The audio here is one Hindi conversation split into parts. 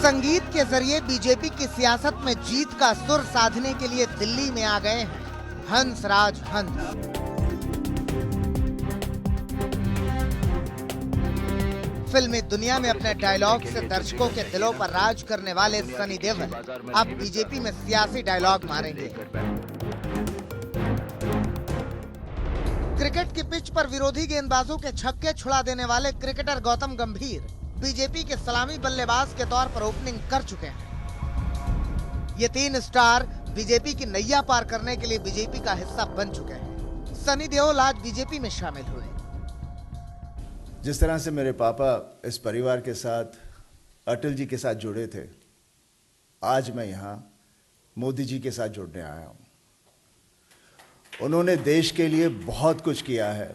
संगीत के जरिए बीजेपी की सियासत में जीत का सुर साधने के लिए दिल्ली में आ गए हैं हंसराज हंस। फिल्मी दुनिया में अपने डायलॉग से दर्शकों के दिलों पर राज करने वाले सनी देओल अब बीजेपी में सियासी डायलॉग मारेंगे। क्रिकेट की पिच पर विरोधी गेंदबाजों के छक्के छुड़ा देने वाले क्रिकेटर गौतम गंभीर बीजेपी के सलामी बल्लेबाज के तौर पर ओपनिंग कर चुके हैं। ये तीन स्टार बीजेपी की नैया पार करने के लिए बीजेपी का हिस्सा बन चुके हैं। सनी देओल आज बीजेपी में शामिल हुए। जिस तरह से मेरे पापा इस परिवार के साथ अटल जी के साथ जुड़े थे, आज मैं यहाँ मोदी जी के साथ जुड़ने आया हूँ। उन्होंने देश के लिए बहुत कुछ किया है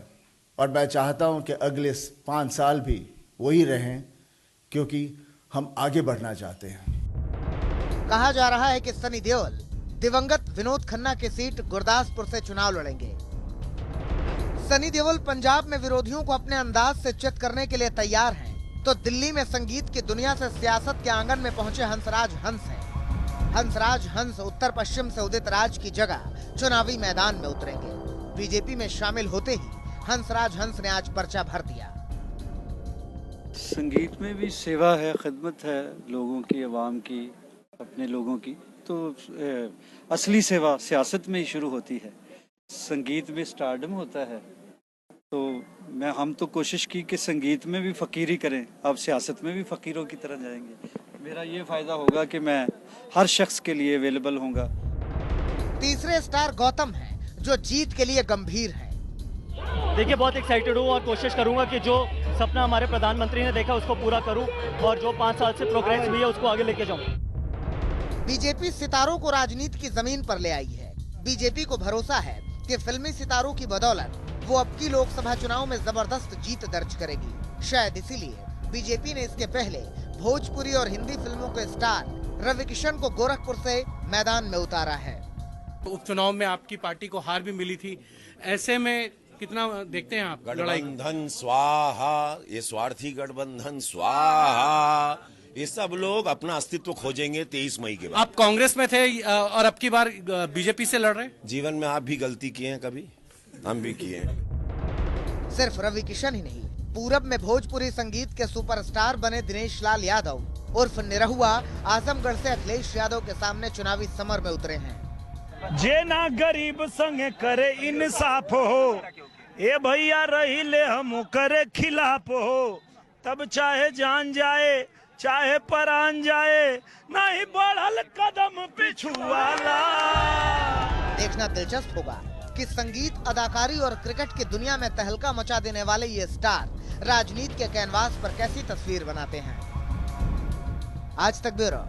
और मैं चाहता हूँ कि अगले 5 साल भी वही रहें, क्योंकि हम आगे बढ़ना चाहते हैं। कहा जा रहा है कि सनी देओल दिवंगत विनोद खन्ना की सीट गुरदासपुर से चुनाव लड़ेंगे। सनी देओल पंजाब में विरोधियों को अपने अंदाज से चित करने के लिए तैयार हैं, तो दिल्ली में संगीत की दुनिया से सियासत के आंगन में पहुंचे हंसराज हंस हैं। हंसराज हंस उत्तर पश्चिम से उदित राज की जगह चुनावी मैदान में उतरेंगे। बीजेपी में शामिल होते ही हंसराज हंस ने आज पर्चा भर दिया। संगीत में भी सेवा है, खिदमत है, लोगों की, आवाम की, अपने लोगों की। तो असली सेवा सियासत में ही शुरू होती है। संगीत में स्टारडम होता है, तो हम तो कोशिश की कि संगीत में भी फकीरी करें, अब सियासत में भी फकीरों की तरह जाएंगे। मेरा ये फायदा होगा कि मैं हर शख्स के लिए अवेलेबल होऊंगा। तीसरे स्टार गौतम हैं, जो जीत के लिए गंभीर हैं। देखिए, बहुत एक्साइटेड हूँ और कोशिश करूंगा कि जो सपना हमारे प्रधानमंत्री ने देखा उसको पूरा करूं और जो 5 साल से प्रोग्रेस हुई है उसको आगे लेके जाऊं। बीजेपी सितारों को राजनीति की जमीन पर ले आई है। बीजेपी को भरोसा है कि फिल्मी सितारों की बदौलत वो अब की लोकसभा चुनाव में जबरदस्त जीत दर्ज करेगी। शायद इसीलिए बीजेपी ने इसके पहले भोजपुरी और हिंदी फिल्मों के स्टार रवि किशन को गोरखपुर से मैदान में उतारा है। उपचुनाव में आपकी पार्टी को हार भी मिली थी, ऐसे में कितना देखते हैं आप गठबंधन स्वाहा, ये स्वार्थी गठबंधन स्वाहा, ये सब लोग अपना अस्तित्व खोजेंगे 23 मई के बाद। आप कांग्रेस में थे और अब की बार बीजेपी से लड़ रहे हैं। जीवन में आप भी गलती किए हैं, कभी हम भी किए हैं। सिर्फ रवि किशन ही नहीं, पूरब में भोजपुरी संगीत के सुपरस्टार बने दिनेश लाल यादव उर्फ निरहुआ आजमगढ़ से अखिलेश यादव के सामने चुनावी समर में उतरे हैं। जे ना गरीब संग करे इंसाफ हो, ए भैया रही ले हम करे खिलाफ हो, तब चाहे जान जाए चाहे परान जाए, नहीं बढ़ल कदम पिछुआला। देखना दिलचस्प होगा कि संगीत, अदाकारी और क्रिकेट की दुनिया में तहलका मचा देने वाले ये स्टार राजनीति के कैनवास पर कैसी तस्वीर बनाते हैं। आज तक ब्यूरो।